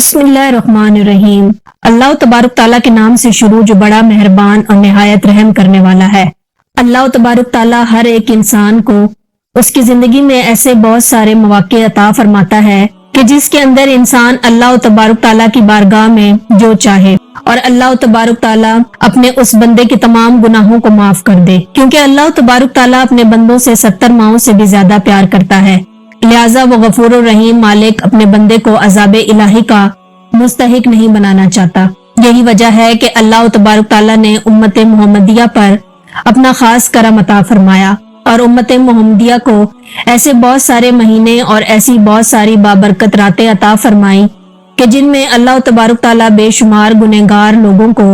बिस्मिल्लाहिर्रहमानिर्रहीम। अल्लाह तबारक ताला के नाम से शुरू जो बड़ा मेहरबान और निहायत रहम करने वाला है। अल्लाह तबारक ताला हर एक इंसान को उसकी जिंदगी में ऐसे बहुत सारे मौके अता फरमाता है कि जिसके अंदर इंसान अल्लाह तबारक ताला की बारगाह में जो चाहे और अल्लाह तबारक ताला अपने उस बंदे के तमाम गुनाहों को माफ कर दे, क्योंकि अल्लाह तबारक ताला अपने बंदों से 70 माओं से भी ज्यादा प्यार करता है। लिहाजा वो गफूर रहीम मालिक अपने बंदे को अजाब इलाही का मुस्तहिक नहीं बनाना चाहता। यही वजह है कि अल्लाह तबारक ताला ने उम्मत मोहम्मदिया पर अपना खास करम अता फरमाया और उम्मत मोहम्मदिया को ऐसे बहुत सारे महीने और ऐसी बहुत सारी बाबरकत रातें अता फरमाई कि जिनमें अल्लाह तबारक ताला बेशुमार गुनहगार लोगों को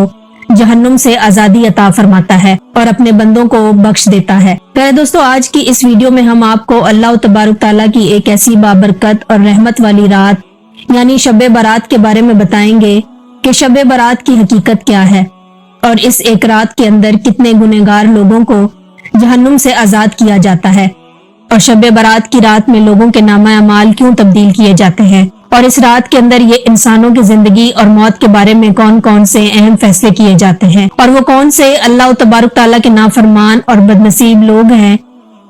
जहन्नुम से आजादी अता फरमाता है और अपने बंदों को बख्श देता है। प्यारे दोस्तों, आज की इस वीडियो में हम आपको अल्लाह तबारक ताला की एक ऐसी बाबरकत और रहमत वाली रात यानी शब बारात के बारे में बताएंगे कि शब बारात की हकीकत क्या है और इस एक रात के अंदर कितने गुनहगार लोगों को जहन्नुम से आजाद किया जाता है और शब बारात की रात में लोगों के नामा अमाल क्यों तब्दील किए जाते हैं और इस रात के अंदर ये इंसानों की जिंदगी और मौत के बारे में कौन कौन से अहम फैसले किए जाते हैं और वो कौन से अल्लाह तबारक ताला के नाफरमान और बदनसीब लोग हैं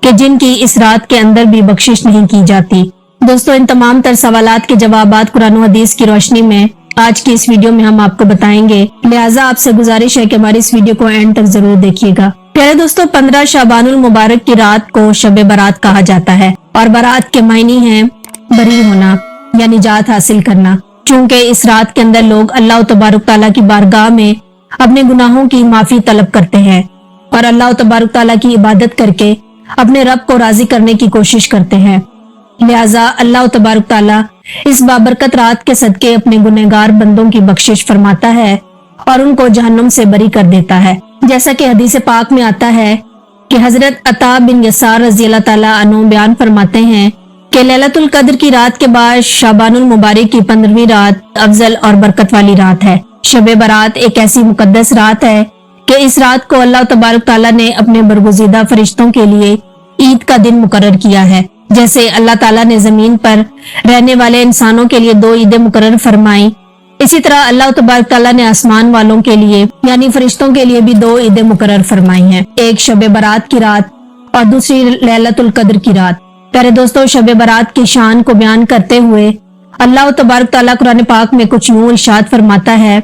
कि जिनकी इस रात के अंदर भी बख्शिश नहीं की जाती। दोस्तों, इन तमाम तर सवालात के जवाबात कुरान और हदीस की रोशनी में आज की इस वीडियो में हम आपको बताएंगे। लिहाजा आपसे गुजारिश है कि हमारी इस वीडियो को एंड तक जरूर देखिएगा। प्यारे दोस्तों, 15 शाबानुल मुबारक की रात को शब बारात कहा जाता है और बारात के मायने हैं बरी होना या निजात हासिल करना, क्योंकि इस रात के अंदर लोग अल्लाह तबारक ताला की बारगाह में अपने गुनाहों की माफी तलब करते हैं और अल्लाह तबारक ताला की इबादत करके अपने रब को राजी करने की कोशिश करते हैं। लिहाजा अल्लाह तबारक ताला इस बाबरकत रात के सदके अपने गुनहगार बंदों की बख्शिश फरमाता है और उनको जहन्नुम से बरी कर देता है। जैसा कि हदीस पाक में आता है कि हजरत अता बिन यसार रज़ी अल्लाह ताला अन्हु बयान फरमाते हैं कि लैलतुल कद्र की रात के बाद शाबानुल मुबारक की 15वीं रात अफजल और बरकत वाली रात है। शब बारात एक ऐसी मुकद्दस रात है कि इस रात को अल्लाह तबारक ताला ने अपने बरगुज़ीदा फरिश्तों के लिए ईद का दिन मुकर्रर किया है। जैसे अल्लाह ताला ने जमीन पर रहने वाले इंसानों के लिए 2 ईदें मुकर्रर फरमाई, इसी तरह अल्लाह तबारक ताला ने आसमान वालों के लिए यानी फरिश्तों के लिए भी 2 ईदें मुकर्रर फरमाई हैं, एक शब बारात की रात और दूसरी लैलतुल कद्र की रात। प्यारे दोस्तों, शब बारात की शान को बयान करते हुए अल्लाह तबारक ताला कुरान पाक में कुछ यूं इरशाद फरमाता है,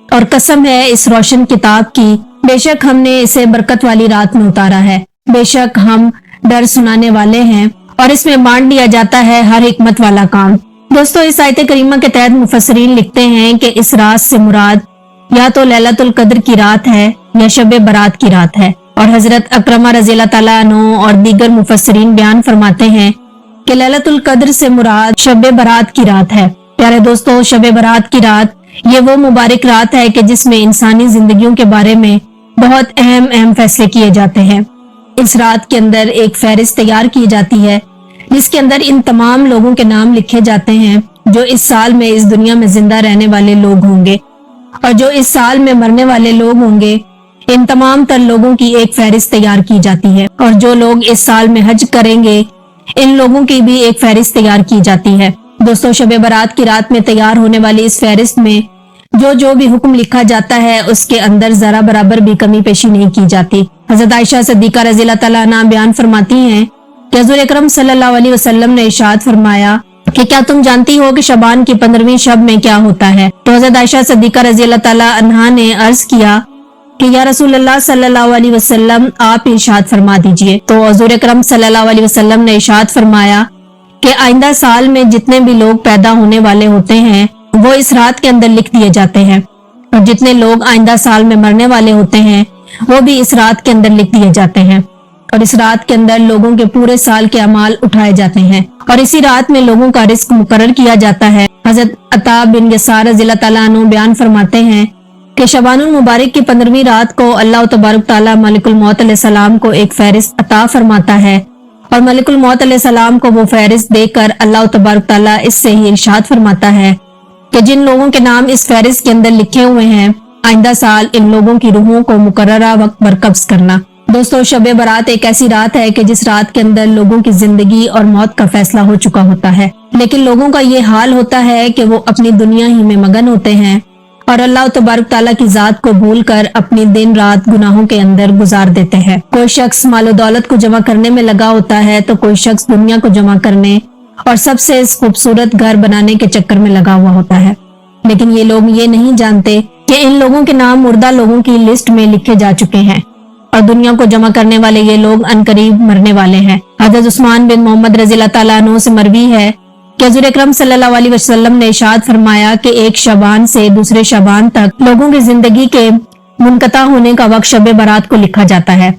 और कसम है इस रोशन किताब की, बेशक हमने इसे बरकत वाली रात में उतारा है, बेशक हम डर सुनाने वाले हैं और इसमें बांट दिया जाता है हर हिकमत वाला काम। दोस्तों, इस आयत करीमा के तहत मुफस्सिरीन लिखते हैं कि इस रात से मुराद या तो लैलतुल कद्र की रात है या शब बारात की रात है और हजरत अकरमा रज़ी अल्लाह ताला अन्हु और दीगर मुफस्सिरीन बयान फरमाते हैं कि लैलतुल कद्र से मुराद शब बारात की रात है। प्यारे दोस्तों, शब बारात की रात ये वो मुबारक रात है कि जिसमें इंसानी जिंदगियों के बारे में बहुत अहम फैसले किए जाते हैं। इस रात के अंदर एक फहरिस्त तैयार की जाती है जिसके अंदर इन तमाम लोगों के नाम लिखे जाते हैं जो इस साल में इस दुनिया में जिंदा रहने वाले लोग होंगे और जो इस साल में मरने वाले लोग होंगे। इन तमाम तर लोगों की एक फहरिस्त तैयार की जाती है और जो लोग इस साल में हज करेंगे इन लोगों की भी एक फहरिस्त तैयार की जाती है। दोस्तों, शब बारात की रात में तैयार होने वाली इस फहरिस्त में जो भी हुक्म लिखा जाता है उसके अंदर जरा बराबर भी कमी पेशी नहीं की जाती। हजरत आयशा सिद्दीका रज़ी अल्लाह ताला अन्हा बयान फरमाती हैं कि हुज़ूर अकरम सल्लल्लाहु अलैहि वसल्लम ने इरशाद फरमाया कि क्या तुम जानती हो कि शबान की 15वीं शब में क्या होता है? तो हजरत आयशा सिद्दीका रज़ी अल्लाह ताला अन्हा ने अर्ज किया कि या रसूलल्लाह सल्लल्लाहु अलैहि वसल्लम, आप इरशाद फरमा दीजिए। तो हुज़ूर अकरम सल्लल्लाहु अलैहि वसल्लम ने इरशाद फरमाया कि आइंदा साल में जितने भी लोग पैदा होने वाले होते हैं वो इस रात के अंदर लिख दिए जाते हैं और जितने लोग आइंदा साल में मरने वाले होते हैं वो भी इस रात के अंदर लिख दिए जाते हैं और इस रात के अंदर लोगों के पूरे साल के अमाल उठाए जाते हैं और इसी रात में लोगों का रिस्क मुकर्रर किया जाता है। हजरत अता बिन यसार रज़ी अल्लाह ताला अन्हु बयान फरमाते हैं कि शबानुल मुबारक की 15वीं रात को अल्लाह तबारक ताला मलिकुल मौत अलैहिस्सलाम को एक फहरिस्त अता फरमाता है और मलिकुल मौत अलैहिस्सलाम को वो फहरिस्त देकर अल्लाह तबारक ताला इससे ही इरशाद फरमाता है कि जिन लोगों के नाम इस फहरिस्त के अंदर लिखे हुए हैं आइंदा साल इन लोगों की रूहों को मुकर्ररा वक्त पर कब्ज करना। दोस्तों, शब बारात एक ऐसी रात है कि जिस रात के अंदर लोगों की जिंदगी और मौत का फैसला हो चुका होता है, लेकिन लोगों का ये हाल होता है कि वो अपनी दुनिया ही में मगन होते हैं और अल्लाह तबारक ताला की जात को भूलकर अपनी दिन रात गुनाहों के अंदर गुजार देते हैं। कोई शख्स मालो दौलत को जमा करने में लगा होता है तो कोई शख्स दुनिया को जमा करने और सबसे खूबसूरत घर बनाने के चक्कर में लगा हुआ होता है। लेकिन ये लोग ये नहीं जानते कि इन लोगों के नाम मुर्दा लोगों की लिस्ट में लिखे जा चुके हैं और दुनिया को जमा करने वाले ये लोग अनकरीब मरने वाले हैं। हज़रत उस्मान बिन मोहम्मद रज़ी अल्लाह ताला अन्हु से मरवी है कि हुज़ूर अकरम सल्लल्लाहु अलैहि वसल्लम ने इरशाद फरमाया कि एक शबान से दूसरे शबान तक लोगों की जिंदगी के मुनक़ता होने का वक्त शब बारात को लिखा जाता है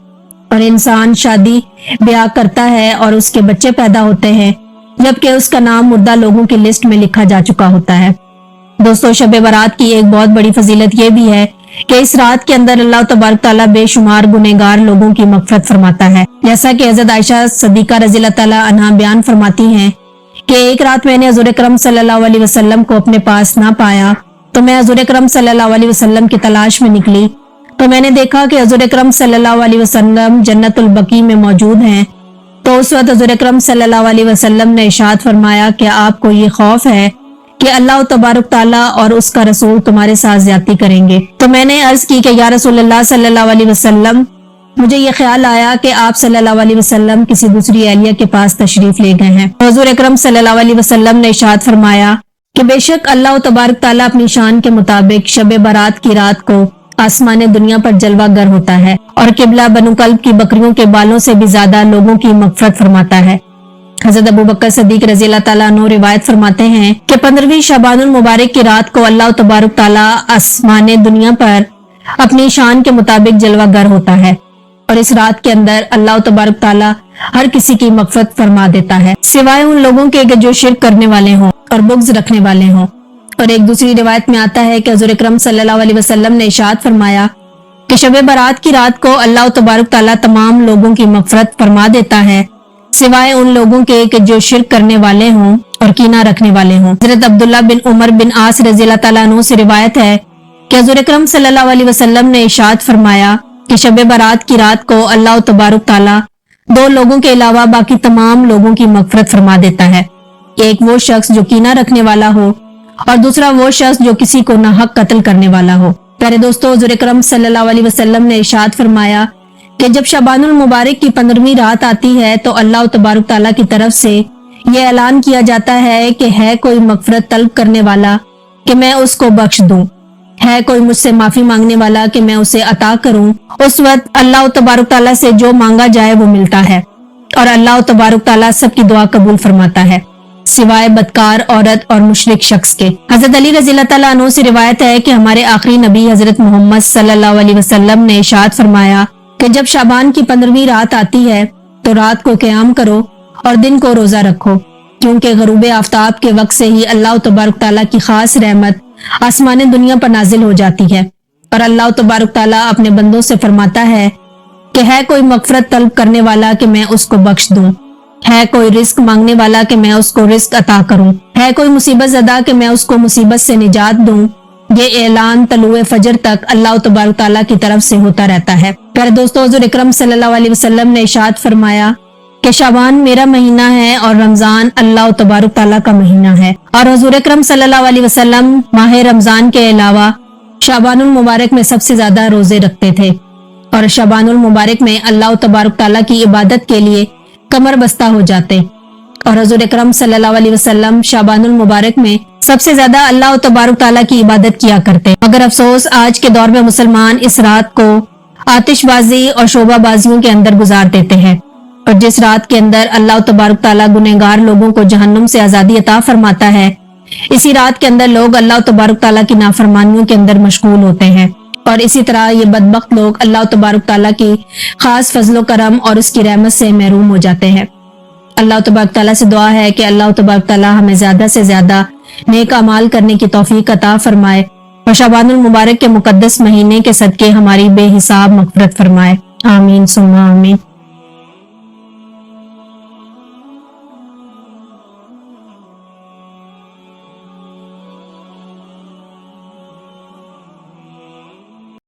और इंसान शादी ब्याह करता है और उसके बच्चे पैदा होते हैं, जबकि उसका नाम मुर्दा लोगों की लिस्ट में लिखा जा चुका होता है। दोस्तों, शब बारात की एक बहुत बड़ी फजीलत यह भी है कि इस रात के अंदर अल्लाह तबारक ताला बेशुमार गुनहगार लोगों की मग़फ़िरत फरमाता है। जैसा कि हज़रत आयशा सिद्दीक़ा रज़ी अल्लाह ताला अन्हा बयान फरमाती हैं कि एक रात मैंने हुज़ूर अकरम सल्लल्लाहु अलैहि वसल्लम को अपने पास ना पाया तो मैं हुज़ूर अकरम सल्लल्लाहु अलैहि वसल्लम की तलाश में निकली तो मैंने देखा कि हुज़ूर अकरम सल्लल्लाहु अलैहि वसल्लम जन्नतुल बकी में मौजूद हैं। तो उस वक्त हुज़ूर अकरम सल्लल्लाहु अलैहि वसल्लम ने इरशाद फरमाया कि आपको ये खौफ है कि अल्लाह तबारक ताला और उसका रसूल तुम्हारे साथ ज्यादती करेंगे। तो मैंने अर्ज की कि या रसूलल्लाह सल्लल्लाहु अलैहि वसल्लम, मुझे ये ख्याल आया कि आप सल्लल्लाहु अलैहि वसल्लम किसी दूसरी अहलिया के पास तशरीफ ले गए हैं। हुज़ूर अकरम सल्लल्लाहु अलैहि वसल्लम ने इरशाद फरमाया कि बेशक अल्लाह तबारक ताला अपनी शान के मुताबिक शब बारात की रात को आसमान दुनिया पर जलवागर होता है और किबला बनु कल्ब की बकरियों के बालों से भी ज्यादा लोगों की मग़फ़िरत फरमाता है। हज़रत अबू बकर सिद्दीक़ रज़ी अल्लाह ताला अन्हु रिवायत फरमाते हैं कि 15वीं शबानुल मुबारक की रात को अल्लाह तबारक ताला आसमान दुनिया पर अपनी शान के मुताबिक जलवागर होता है और इस रात के अंदर अल्लाह तबारक ताला हर किसी की मग़फ़िरत फरमा देता है, सिवाय उन लोगों के जो शिर्क करने वाले हों और बुग़्ज़ रखने वाले हों। और एक दूसरी रिवायत में आता है कि हुज़ूर अकरम सल्लल्लाहु अलैहि वसल्लम ने इरशाद फरमाया कि शब बारात की रात को अल्लाह तबारक ताला तमाम लोगों की मग़फ़िरत फरमा देता है, सिवाय उन लोगों के जो शिर्क करने वाले हों और कीना रखने वाले हों। हज़रत अब्दुल्ला बिन उमर बिन आस रज़ी अल्लाह ताला अन्हु से रिवायत है कि हुज़ूर अकरम सल्लल्लाहु अलैहि वसल्लम ने इरशाद फरमाया कि शब बारात की रात को अल्लाह तबारक ताला दो लोगों के अलावा बाकी तमाम लोगों की मग़फ़िरत फरमा देता है। एक वो शख्स जो कीना रखने वाला हो और दूसरा वो शख्स जो किसी को नाहक कत्ल करने वाला हो। प्यारे दोस्तों, हुज़ूर अकरम सल्लल्लाहु अलैहि वसल्लम ने इरशाद फरमाया कि जब शबानुल मुबारक की 15वीं रात आती है तो अल्लाह तबारक ताला की तरफ से ये ऐलान किया जाता है कि है कोई मग़फ़िरत तलब करने वाला कि मैं उसको बख्श दूं, है कोई मुझसे माफी मांगने वाला कि मैं उसे अता करूं। उस वक्त अल्लाह तबारक ताला से जो मांगा जाए वो मिलता है और अल्लाह तबारक ताला सबकी दुआ कबूल फरमाता है, सिवाय बदकार औरत और मुशरिक शख्स के। हज़रत अली रज़ी अल्लाह ताला अन्हु से रिवायत है कि हमारे आखिरी नबी हज़रत मोहम्मद सल्लल्लाहु अलैहि वसल्लम ने इरशाद फरमाया कि जब शाबान की 15वीं रात आती है तो रात को क़याम करो और दिन को रोजा रखो, क्योंकि ग़ुरूब आफ्ताब के वक्त से ही अल्लाह तबारक ताला की खास रहमत आसमान दुनिया पर नाजिल हो जाती है और अल्लाह तबारक ताला अपने बंदों से फरमाता है कि है कोई मग़फ़िरत तलब करने वाला कि मैं उसको बख्श दूं, है कोई रिस्क मांगने वाला कि मैं उसको रिस्क अता करूं, है कोई मुसीबत ज़दा कि मैं उसको मुसीबत से निजात दूं। ये ऐलान तलुए फजर तक अल्लाह तबारक ताला की तरफ से होता रहता है। प्यारे दोस्तों, हुज़ूर अकरम सल्लल्लाहु अलैहि वसल्लम ने इरशाद फरमाया कि शाबान मेरा महीना है और रमजान अल्लाह तबारक ताला का महीना है। और हुज़ूर अकरम सल्लल्लाहु अलैहि वसल्लम माह रमजान के अलावा शाबानुल मुबारक में सबसे ज्यादा रोजे रखते थे और शाबानुल मुबारक में अल्लाह तबारक ताला की इबादत के लिए कमर बस्ता हो जाते और हुज़ूर अकरम सल्लल्लाहु अलैहि वसल्लम शाबानुल मुबारक में सबसे ज्यादा अल्लाह तबारक ताला की इबादत किया करते। मगर अफसोस आज के दौर में मुसलमान इस रात को आतिशबाजी और शोभाबाजियों के अंदर गुजार देते हैं और जिस रात के अंदर अल्लाह तबारक ताला गुनहगार लोगों को जहन्नुम से आजादी अता फरमाता है, इसी रात के अंदर लोग अल्लाह तबारक ताला की नाफरमानियों के अंदर मशगूल होते हैं और इसी तरह ये बदबख्त लोग अल्लाह तबारक ताला की खास फजलो करम और उसकी रहमत से महरूम हो जाते हैं। अल्लाह तबारक ताला से दुआ है कि अल्लाह तबारक ताला हमें ज्यादा से ज्यादा नेक अमाल करने की तौफीक अता फरमाए और शाबानुल मुबारक के मुकद्दस महीने के सदके हमारी बेहिसाब मग़फ़िरत फरमाए। आमीन सुम्मा आमीन।